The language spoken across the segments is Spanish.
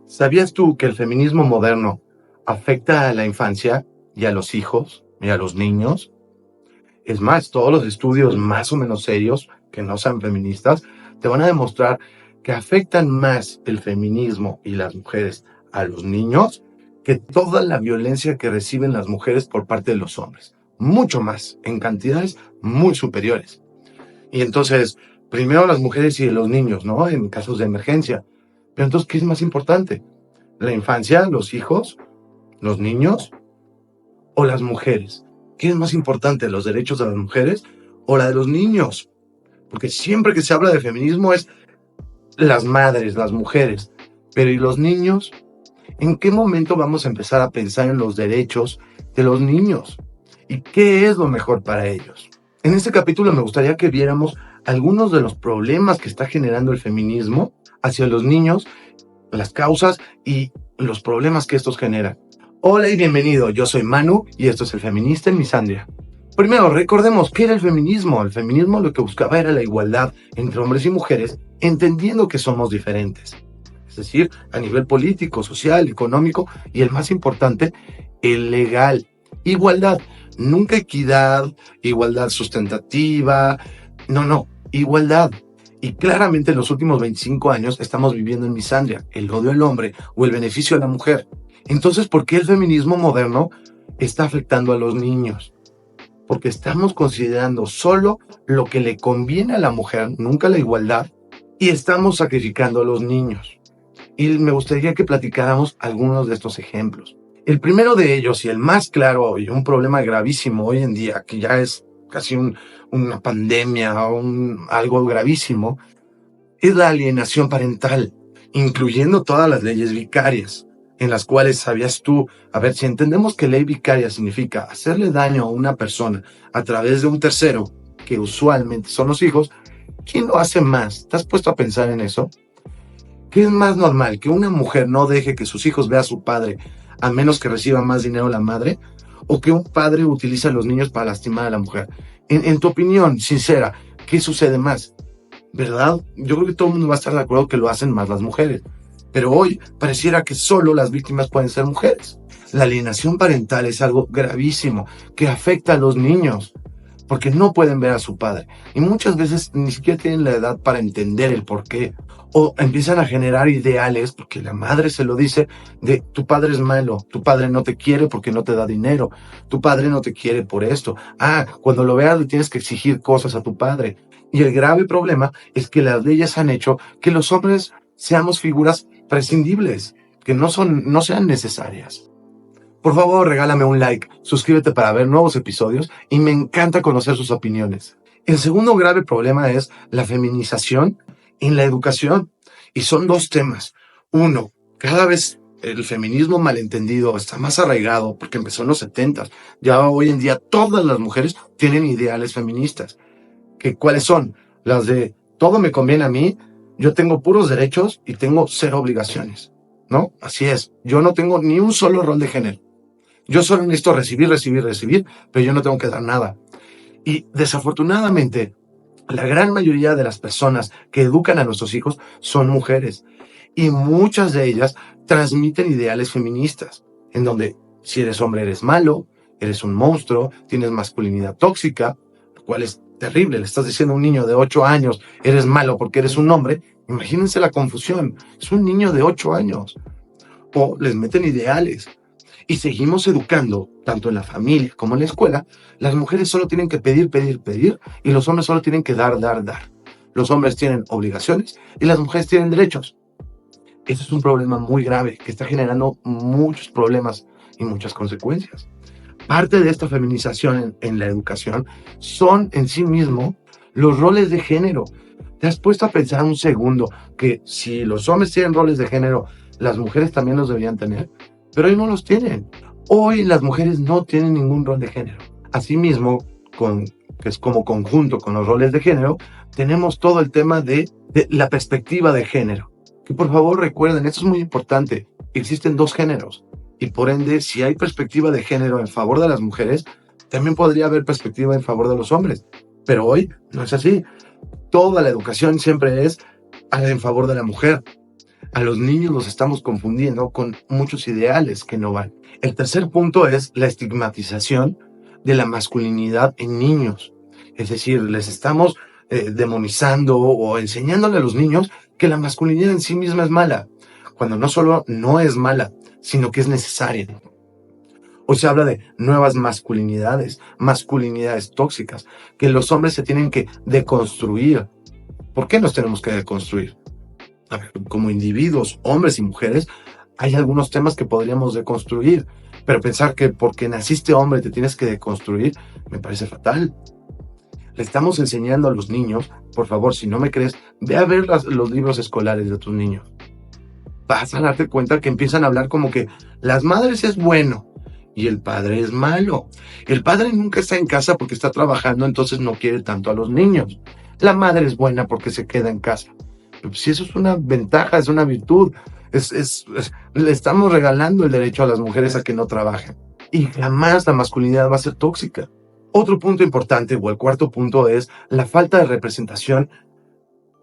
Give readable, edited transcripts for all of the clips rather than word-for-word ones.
¿Sabías tú que el feminismo moderno afecta a la infancia y a los hijos y a los niños? Es más, todos los estudios más o menos serios, que no sean feministas, te van a demostrar que afectan más el feminismo y las mujeres a los niños que toda la violencia que reciben las mujeres por parte de los hombres. Mucho más, en cantidades muy superiores. Y entonces, primero las mujeres y los niños, ¿no? En casos de emergencia. Pero entonces, ¿qué es más importante? ¿La infancia, los hijos, los niños o las mujeres? ¿Qué es más importante, los derechos de las mujeres o la de los niños? Porque siempre que se habla de feminismo es las madres, las mujeres. Pero ¿y los niños? ¿En qué momento vamos a empezar a pensar en los derechos de los niños? ¿Y qué es lo mejor para ellos? En este capítulo me gustaría que viéramos algunos de los problemas que está generando el feminismo hacia los niños, las causas y los problemas que estos generan. Hola y bienvenido, yo soy Manu y esto es El Feminista en Misandria. Primero, recordemos qué era el feminismo. El feminismo lo que buscaba era la igualdad entre hombres y mujeres, entendiendo que somos diferentes. Es decir, a nivel político, social, económico y el más importante, el legal. Igualdad, nunca equidad, igualdad sustentativa, no, igualdad. Y claramente en los últimos 25 años estamos viviendo en misandria, el odio al hombre o el beneficio a la mujer. Entonces, ¿por qué el feminismo moderno está afectando a los niños? Porque estamos considerando solo lo que le conviene a la mujer, nunca la igualdad, y estamos sacrificando a los niños. Y me gustaría que platicáramos algunos de estos ejemplos. El primero de ellos, y el más claro, y un problema gravísimo hoy en día, que ya es casi una pandemia o algo gravísimo, es la alienación parental, incluyendo todas las leyes vicarias, en las cuales sabías tú, a ver, si entendemos que ley vicaria significa hacerle daño a una persona a través de un tercero, que usualmente son los hijos, ¿quién lo hace más? ¿Te has puesto a pensar en eso? ¿Qué es más normal? ¿Que una mujer no deje que sus hijos vean a su padre a menos que reciba más dinero la madre? ¿O que un padre utilice a los niños para lastimar a la mujer? En tu opinión sincera, ¿qué sucede más? ¿Verdad? Yo creo que todo el mundo va a estar de acuerdo que lo hacen más las mujeres. Pero hoy pareciera que solo las víctimas pueden ser mujeres. La alienación parental es algo gravísimo que afecta a los niños porque no pueden ver a su padre. Y muchas veces ni siquiera tienen la edad para entender el por qué. O empiezan a generar ideales, porque la madre se lo dice, de tu padre es malo, tu padre no te quiere porque no te da dinero, tu padre no te quiere por esto. Cuando lo veas le tienes que exigir cosas a tu padre. Y el grave problema es que las leyes han hecho que los hombres seamos figuras prescindibles, que no sean necesarias. Por favor, regálame un like, suscríbete para ver nuevos episodios y me encanta conocer sus opiniones. El segundo grave problema es la feminización en la educación. Y son dos temas. Uno, cada vez el feminismo malentendido está más arraigado porque empezó en los 70s. Ya hoy en día todas las mujeres tienen ideales feministas. ¿Cuáles son? Las de todo me conviene a mí, yo tengo puros derechos y tengo cero obligaciones, ¿no? Así es, yo no tengo ni un solo rol de género. Yo solo necesito recibir, pero yo no tengo que dar nada. Y desafortunadamente, la gran mayoría de las personas que educan a nuestros hijos son mujeres. Y muchas de ellas transmiten ideales feministas, en donde si eres hombre eres malo, eres un monstruo, tienes masculinidad tóxica, lo cual es terrible. Le estás diciendo a un niño de 8 años, eres malo porque eres un hombre. Imagínense la confusión. Es un niño de 8 años. O les meten ideales. Y seguimos educando, tanto en la familia como en la escuela, las mujeres solo tienen que pedir, y los hombres solo tienen que dar. Los hombres tienen obligaciones y las mujeres tienen derechos. Ese es un problema muy grave que está generando muchos problemas y muchas consecuencias. Parte de esta feminización en la educación son en sí mismo los roles de género. ¿Te has puesto a pensar un segundo que si los hombres tienen roles de género, las mujeres también los deberían tener? Pero hoy no los tienen. Hoy las mujeres no tienen ningún rol de género. Asimismo, que es como conjunto con los roles de género, tenemos todo el tema de la perspectiva de género. Que por favor recuerden, esto es muy importante, existen dos géneros. Y por ende, si hay perspectiva de género en favor de las mujeres, también podría haber perspectiva en favor de los hombres. Pero hoy no es así. Toda la educación siempre es en favor de la mujer. A los niños los estamos confundiendo con muchos ideales que no van. El tercer punto es la estigmatización de la masculinidad en niños. Es decir, les estamos demonizando o enseñándole a los niños que la masculinidad en sí misma es mala, cuando no solo no es mala, sino que es necesaria. Hoy se habla de nuevas masculinidades tóxicas, que los hombres se tienen que deconstruir. ¿Por qué nos tenemos que deconstruir? A ver, como individuos, hombres y mujeres, hay algunos temas que podríamos deconstruir, pero pensar que porque naciste hombre te tienes que deconstruir, me parece fatal. Le estamos enseñando a los niños, por favor, si no me crees, ve a ver los libros escolares de tus niños. Vas a darte cuenta que empiezan a hablar como que las madres es bueno y el padre es malo. El padre nunca está en casa porque está trabajando, entonces no quiere tanto a los niños. La madre es buena porque se queda en casa. Si eso es una ventaja, es una virtud, le estamos regalando el derecho a las mujeres a que no trabajen. Y jamás la masculinidad va a ser tóxica. Otro punto importante, o el cuarto punto, es la falta de representación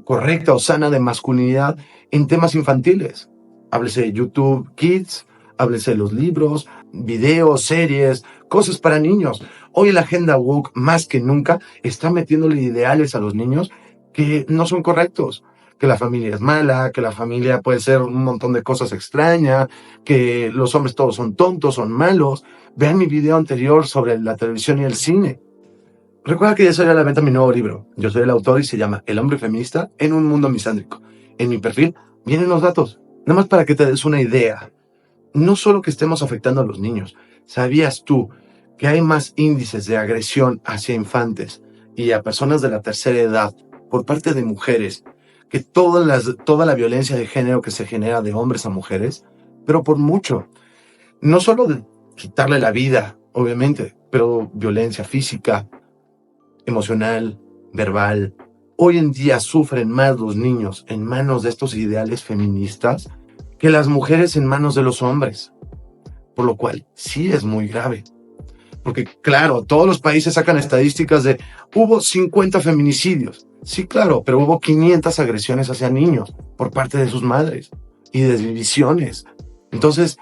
correcta o sana de masculinidad en temas infantiles. Háblese de YouTube Kids, háblese de los libros, videos, series, cosas para niños. Hoy la agenda woke más que nunca está metiéndole ideales a los niños que no son correctos. Que la familia es mala, que la familia puede ser un montón de cosas extrañas, que los hombres todos son tontos, son malos. Vean mi video anterior sobre la televisión y el cine. Recuerda que ya salió a la venta mi nuevo libro. Yo soy el autor y se llama El hombre feminista en un mundo misándrico. En mi perfil vienen los datos, nada más para que te des una idea. No solo que estemos afectando a los niños. ¿Sabías tú que hay más índices de agresión hacia infantes y a personas de la tercera edad por parte de mujeres que toda la violencia de género que se genera de hombres a mujeres? Pero por mucho. No solo de quitarle la vida, obviamente, pero violencia física, emocional, verbal. Hoy en día sufren más los niños en manos de estos ideales feministas que las mujeres en manos de los hombres. Por lo cual, sí es muy grave. Porque, claro, todos los países sacan estadísticas de hubo 50 feminicidios. Sí, claro, pero hubo 500 agresiones hacia niños por parte de sus madres y de divisiones. Entonces,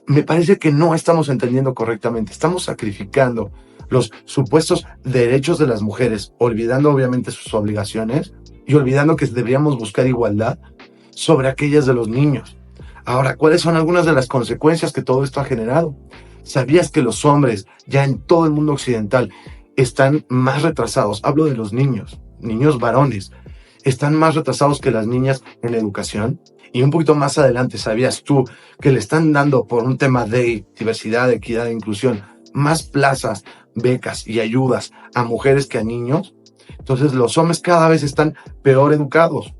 me parece que no estamos entendiendo correctamente. Estamos sacrificando los supuestos derechos de las mujeres, olvidando obviamente sus obligaciones y olvidando que deberíamos buscar igualdad sobre aquellas de los niños. Ahora, ¿cuáles son algunas de las consecuencias que todo esto ha generado? ¿Sabías que los hombres ya en todo el mundo occidental están más retrasados? Hablo de los niños varones, están más retrasados que las niñas en la educación. Y un poquito más adelante, ¿sabías tú que le están dando por un tema de diversidad, equidad e inclusión más plazas, becas y ayudas a mujeres que a niños? Entonces los hombres cada vez están peor educados,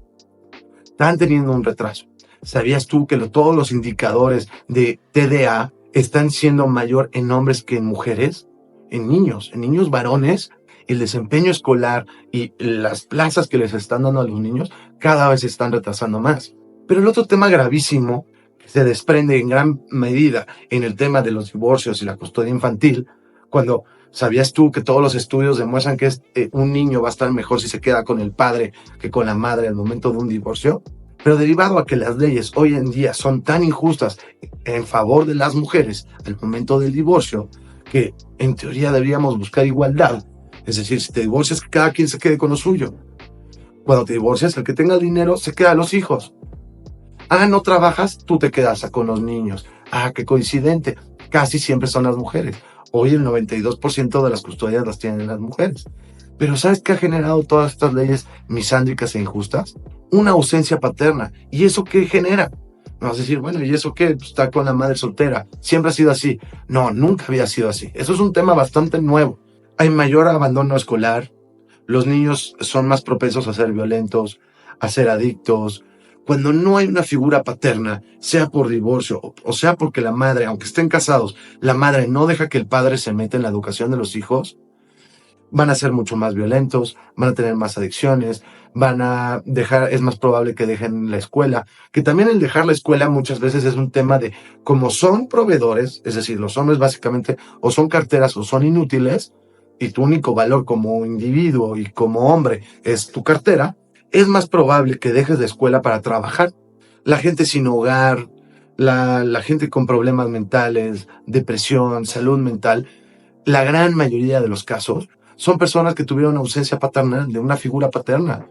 están teniendo un retraso. ¿Sabías tú que todos los indicadores de TDA están siendo mayor en hombres que en mujeres? En niños varones, el desempeño escolar y las plazas que les están dando a los niños cada vez se están retrasando más. Pero el otro tema gravísimo que se desprende en gran medida en el tema de los divorcios y la custodia infantil, cuando ¿sabías tú que todos los estudios demuestran que un niño va a estar mejor si se queda con el padre que con la madre al momento de un divorcio? Pero derivado a que las leyes hoy en día son tan injustas en favor de las mujeres al momento del divorcio, que en teoría deberíamos buscar igualdad. Es decir, si te divorcias, que cada quien se quede con lo suyo. Cuando te divorcias, el que tenga el dinero se queda a los hijos. No trabajas, tú te quedas con los niños. Qué coincidente. Casi siempre son las mujeres. Hoy el 92% de las custodias las tienen las mujeres. Pero ¿sabes qué ha generado todas estas leyes misándricas e injustas? Una ausencia paterna. ¿Y eso qué genera? Me vas a decir, bueno, ¿y eso qué? Pues está con la madre soltera. Siempre ha sido así. No, nunca había sido así. Eso es un tema bastante nuevo. Hay mayor abandono escolar. Los niños son más propensos a ser violentos, a ser adictos. Cuando no hay una figura paterna, sea por divorcio o sea porque la madre, aunque estén casados, la madre no deja que el padre se meta en la educación de los hijos, van a ser mucho más violentos, van a tener más adicciones, es más probable que dejen la escuela, que también el dejar la escuela muchas veces es un tema de, como son proveedores, es decir, los hombres básicamente o son carteras o son inútiles, y tu único valor como individuo y como hombre es tu cartera, es más probable que dejes la escuela para trabajar. la gente sin hogar, la gente con problemas mentales, depresión, salud mental, la gran mayoría de los casos son personas que tuvieron ausencia paterna de una figura paterna.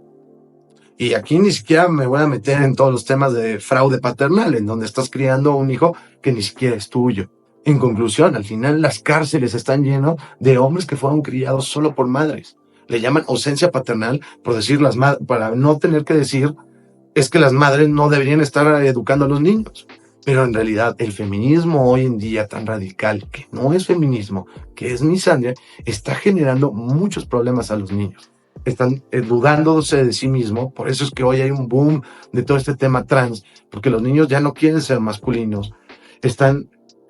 Y aquí ni siquiera me voy a meter en todos los temas de fraude paternal, en donde estás criando a un hijo que ni siquiera es tuyo. En conclusión, al final las cárceles están llenas de hombres que fueron criados solo por madres. Le llaman ausencia paternal por decir las madres, para no tener que decir es que las madres no deberían estar educando a los niños. Pero en realidad el feminismo hoy en día tan radical, que no es feminismo, que es misandria, está generando muchos problemas a los niños. Están dudándose de sí mismo, por eso es que hoy hay un boom de todo este tema trans, porque los niños ya no quieren ser masculinos,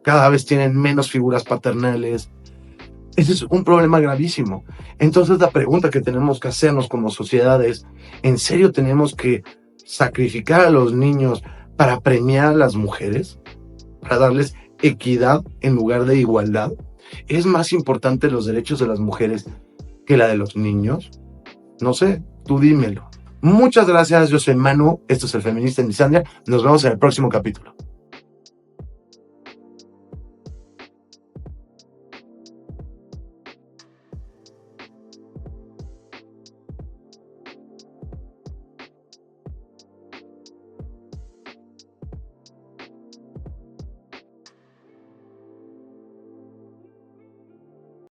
cada vez tienen menos figuras paternales. Ese es un problema gravísimo. Entonces la pregunta que tenemos que hacernos como sociedad es, ¿en serio tenemos que sacrificar a los niños para premiar a las mujeres? ¿Para darles equidad en lugar de igualdad? ¿Es más importante los derechos de las mujeres que la de los niños? No sé, tú dímelo. Muchas gracias, yo soy Manu, esto es El Feminista en Misandria. Nos vemos en el próximo capítulo.